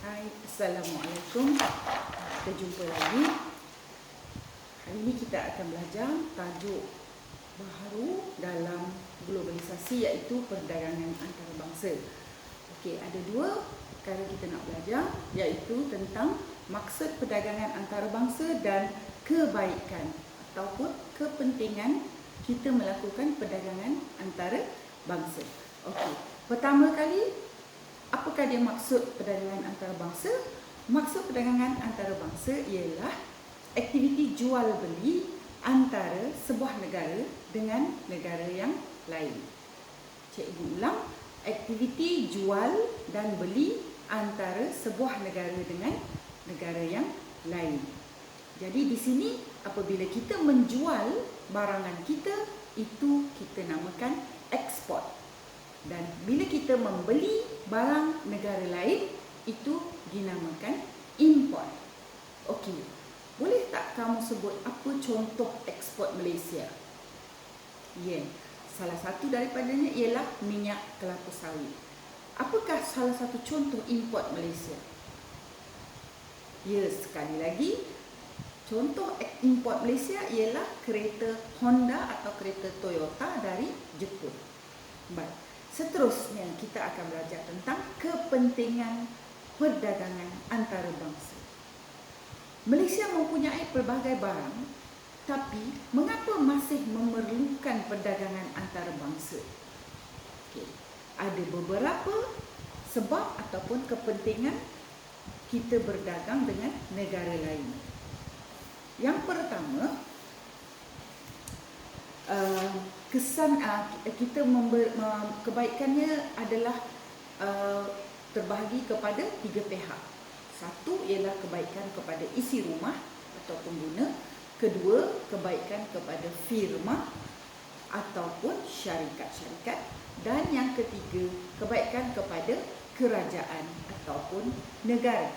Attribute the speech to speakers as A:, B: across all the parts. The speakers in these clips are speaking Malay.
A: Hai, Assalamualaikum. Kita jumpa lagi. Hari ini kita akan belajar tajuk baharu dalam globalisasi, iaitu perdagangan antarabangsa. Okey, ada dua perkara kita nak belajar, iaitu tentang maksud perdagangan antarabangsa dan kebaikan ataupun kepentingan kita melakukan perdagangan antarabangsa. Okey, pertama kali, apakah dia maksud perdagangan antarabangsa? Maksud perdagangan antarabangsa ialah aktiviti jual beli antara sebuah negara dengan negara yang lain. Cikgu ulang, aktiviti jual dan beli antara sebuah negara dengan negara yang lain. Jadi di sini apabila kita menjual barangan kita, itu kita namakan ekspor. Dan bila kita membeli barang negara lain, itu dinamakan import. Okey, boleh tak kamu sebut apa contoh ekspor Malaysia? Ya, salah satu daripadanya ialah minyak kelapa sawit. Apakah salah satu contoh import Malaysia? Ya, sekali lagi, contoh import Malaysia ialah kereta Honda atau kereta Toyota dari Jepun. Baik. Seterusnya kita akan belajar tentang kepentingan perdagangan antarabangsa. Malaysia mempunyai pelbagai barang, tapi mengapa masih memerlukan perdagangan antarabangsa? Okay. Ada beberapa sebab ataupun kepentingan kita berdagang dengan negara lain. Yang pertama, kebaikannya adalah terbahagi kepada tiga pihak. Satu ialah kebaikan kepada isi rumah atau pengguna. Kedua, kebaikan kepada firma ataupun syarikat-syarikat. Dan yang ketiga, kebaikan kepada kerajaan ataupun negara.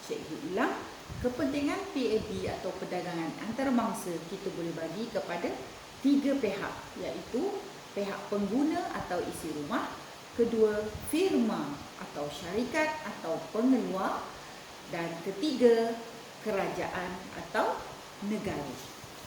A: Cikgu ulang, kepentingan PAB atau perdagangan antarabangsa kita boleh bagi kepada tiga pihak, iaitu pihak pengguna atau isi rumah, kedua firma atau syarikat atau pengeluar, dan ketiga kerajaan atau negara.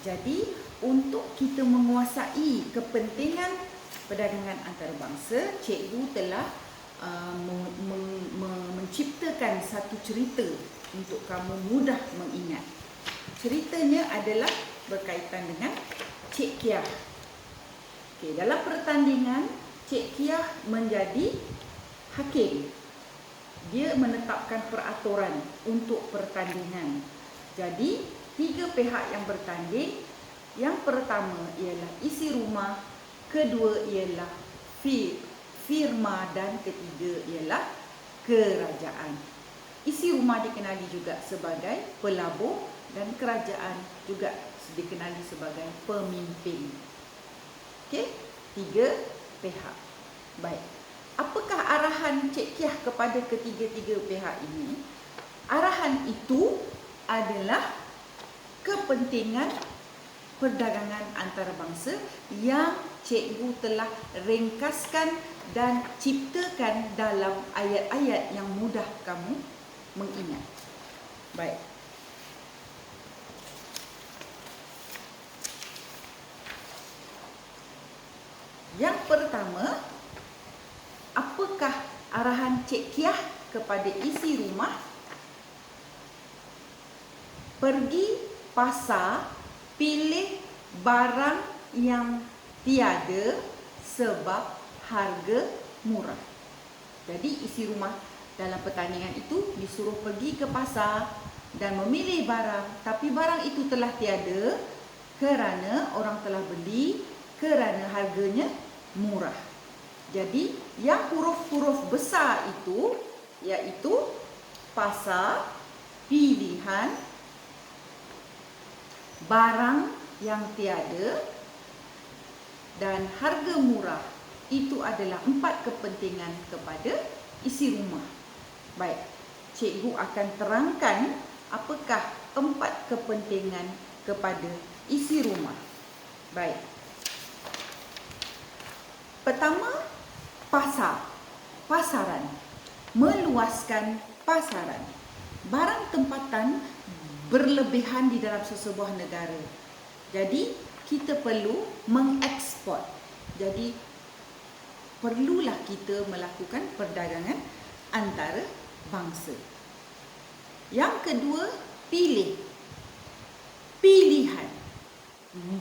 A: Jadi untuk kita menguasai kepentingan perdagangan antarabangsa, cikgu telah menciptakan satu cerita untuk kamu mudah mengingat. Ceritanya adalah berkaitan dengan Cik Kiah. Okay, dalam pertandingan, Cik Kiah menjadi hakim. Dia menetapkan peraturan untuk pertandingan. Jadi, tiga pihak yang bertanding. Yang pertama ialah isi rumah, kedua ialah firma, dan ketiga ialah kerajaan. Isi rumah dikenali juga sebagai pelabur dan kerajaan juga dikenali sebagai pemimpin. Okey, tiga pihak. Baik. Apakah arahan Cik Kiah kepada ketiga-tiga pihak ini? Arahan itu adalah kepentingan perdagangan antarabangsa yang cikgu telah ringkaskan dan ciptakan dalam ayat-ayat yang mudah kamu mengingat. Baik. Yang pertama, apakah arahan Cik Kiah kepada isi rumah? Pergi pasar, pilih barang yang tiada sebab harga murah. Jadi isi rumah dalam pertandingan itu disuruh pergi ke pasar dan memilih barang, tapi barang itu telah tiada kerana orang telah beli kerana harganya murah. Jadi yang huruf-huruf besar itu iaitu pasar, pilihan, barang yang tiada, dan harga murah. Itu adalah 4 kepentingan kepada isi rumah. Baik, cikgu akan terangkan apakah 4 kepentingan kepada isi rumah. Baik. Pertama, pasaran. Meluaskan pasaran. Barang tempatan berlebihan di dalam sesebuah negara. Jadi kita perlu mengekspor. Jadi perlulah kita melakukan perdagangan antara bangsa. Yang kedua, pilihan.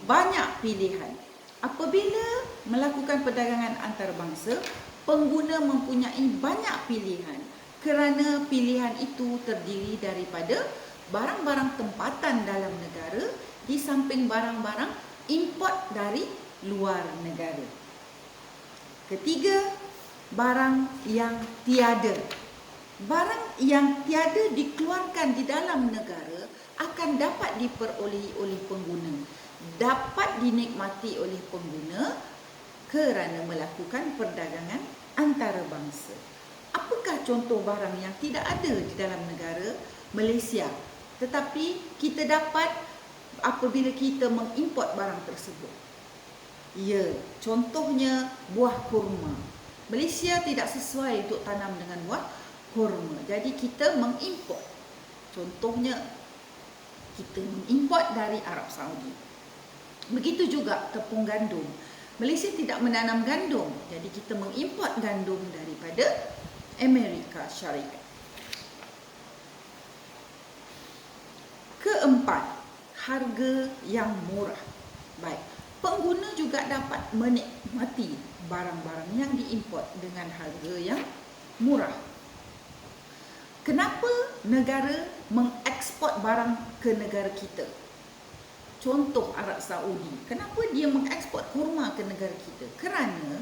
A: Banyak pilihan. Apabila melakukan perdagangan antarabangsa, pengguna mempunyai banyak pilihan kerana pilihan itu terdiri daripada barang-barang tempatan dalam negara di samping barang-barang import dari luar negara. Ketiga, barang yang tiada. Barang yang tiada dikeluarkan di dalam negara akan dapat diperolehi oleh pengguna, dapat dinikmati oleh pengguna kerana melakukan perdagangan antarabangsa. Apakah contoh barang yang tidak ada di dalam negara Malaysia, tetapi kita dapat apabila kita mengimport barang tersebut? Ya, contohnya buah kurma. Malaysia tidak sesuai untuk tanam dengan buah kurma. Jadi kita mengimport. Contohnya kita mengimport dari Arab Saudi. Begitu juga tepung gandum. Malaysia tidak menanam gandum. Jadi kita mengimport gandum daripada Amerika Syarikat. Keempat, harga yang murah. Baik, pengguna juga dapat menikmati barang-barang yang diimport dengan harga yang murah. Kenapa negara mengeksport barang ke negara kita? Contoh Arab Saudi. Kenapa dia mengeksport kurma ke negara kita? Kerana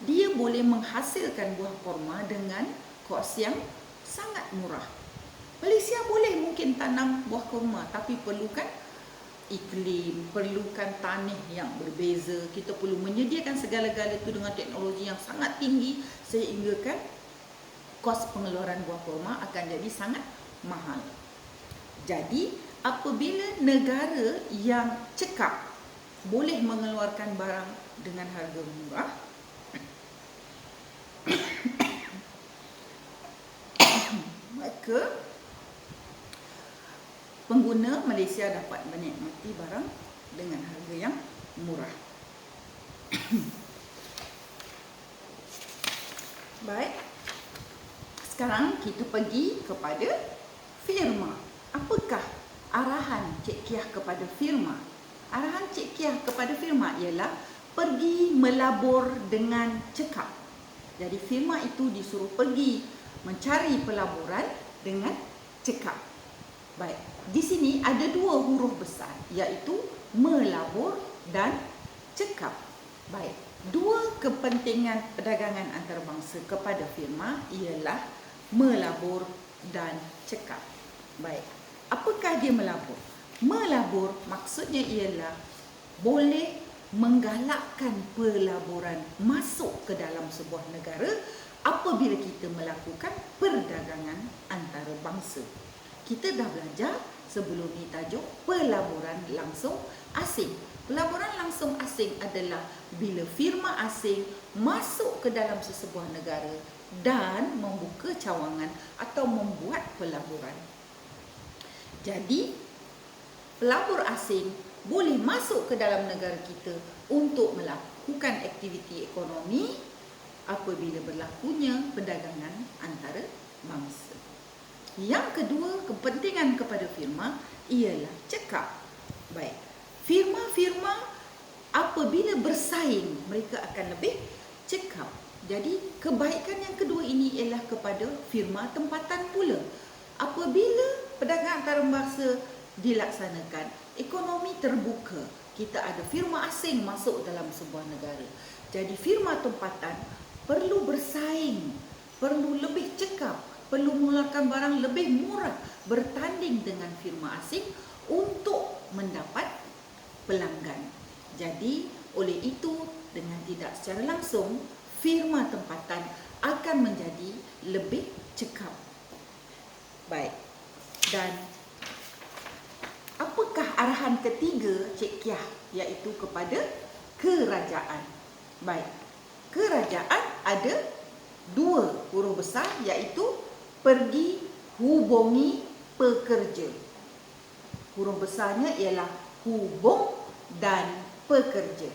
A: dia boleh menghasilkan buah kurma dengan kos yang sangat murah. Malaysia boleh mungkin tanam buah kurma, tapi perlukan iklim, perlukan tanah yang berbeza. Kita perlu menyediakan segala-gala itu dengan teknologi yang sangat tinggi sehingga kan kos pengeluaran buah kurma akan jadi sangat mahal. Jadi apabila negara yang cekap boleh mengeluarkan barang dengan harga murah, maka pengguna Malaysia dapat menikmati barang dengan harga yang murah. Baik, sekarang kita pergi kepada firma. Apakah arahan Cik Kiah kepada firma? Arahan Cik Kiah kepada firma ialah pergi melabur dengan cekap. Jadi firma itu disuruh pergi mencari pelaburan dengan cekap. Baik, di sini ada dua huruf besar, iaitu melabur dan cekap. Baik, dua kepentingan perdagangan antarabangsa kepada firma ialah melabur dan cekap. Baik, apakah dia melabur? Melabur maksudnya ialah boleh menggalakkan pelaburan masuk ke dalam sebuah negara apabila kita melakukan perdagangan antarabangsa. Kita dah belajar sebelum ni tajuk pelaburan langsung asing. Pelaburan langsung asing adalah bila firma asing masuk ke dalam sesebuah negara dan membuka cawangan atau membuat pelaburan. Jadi, pelabur asing boleh masuk ke dalam negara kita untuk melakukan aktiviti ekonomi apabila berlakunya perdagangan antarabangsa. Yang kedua, kepentingan kepada firma ialah cekap. Baik, firma-firma apabila bersaing, mereka akan lebih cekap. Jadi, kebaikan yang kedua ini ialah kepada firma tempatan pula. Apabila perdagangan antarabangsa dilaksanakan, ekonomi terbuka, kita ada firma asing masuk dalam sebuah negara. Jadi firma tempatan perlu bersaing, perlu lebih cekap, perlu mengeluarkan barang lebih murah bertanding dengan firma asing untuk mendapat pelanggan. Jadi oleh itu dengan tidak secara langsung firma tempatan akan menjadi lebih cekap. Baik. Dan apakah arahan ketiga Cik Kiah, iaitu kepada kerajaan? Baik, kerajaan ada dua huruf besar, iaitu pergi hubungi pekerja. Huruf besarnya ialah hubung dan pekerja.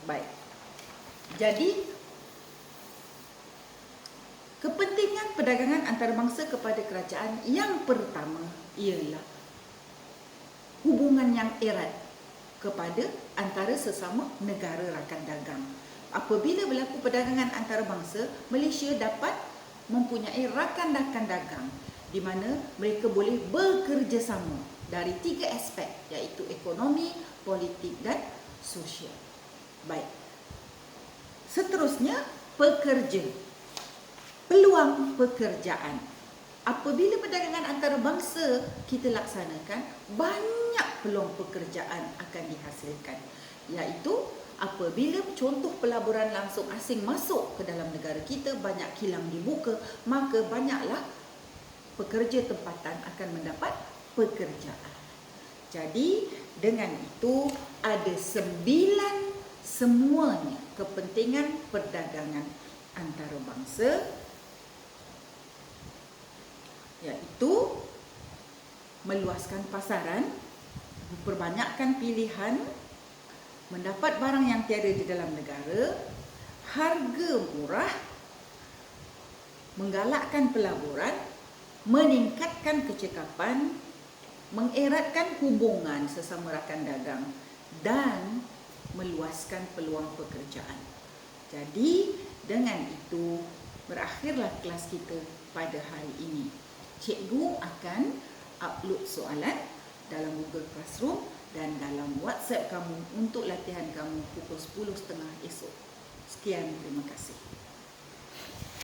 A: Baik. Jadi, kepentingan perdagangan antarabangsa kepada kerajaan yang pertama ialah hubungan yang erat kepada antara sesama negara rakan dagang. Apabila berlaku perdagangan antarabangsa, Malaysia dapat mempunyai rakan-rakan dagang di mana mereka boleh bekerjasama dari 3 aspek, iaitu ekonomi, politik dan sosial. Baik. Seterusnya, pekerja. Peluang pekerjaan. Apabila perdagangan antarabangsa kita laksanakan, banyak peluang pekerjaan akan dihasilkan, iaitu apabila contoh pelaburan langsung asing masuk ke dalam negara kita, banyak kilang dibuka, maka banyaklah pekerja tempatan akan mendapat pekerjaan. Jadi, dengan itu ada 9 semuanya kepentingan perdagangan antarabangsa, iaitu meluaskan pasaran, memperbanyakkan pilihan, mendapat barang yang tiada di dalam negara, harga murah, menggalakkan pelaburan, meningkatkan kecekapan, mengeratkan hubungan sesama rakan dagang dan meluaskan peluang pekerjaan. Jadi, dengan itu berakhirlah kelas kita pada hari ini. Cikgu akan upload soalan dalam Google Classroom dan dalam WhatsApp kamu untuk latihan kamu pukul 10.30 esok. Sekian, terima kasih.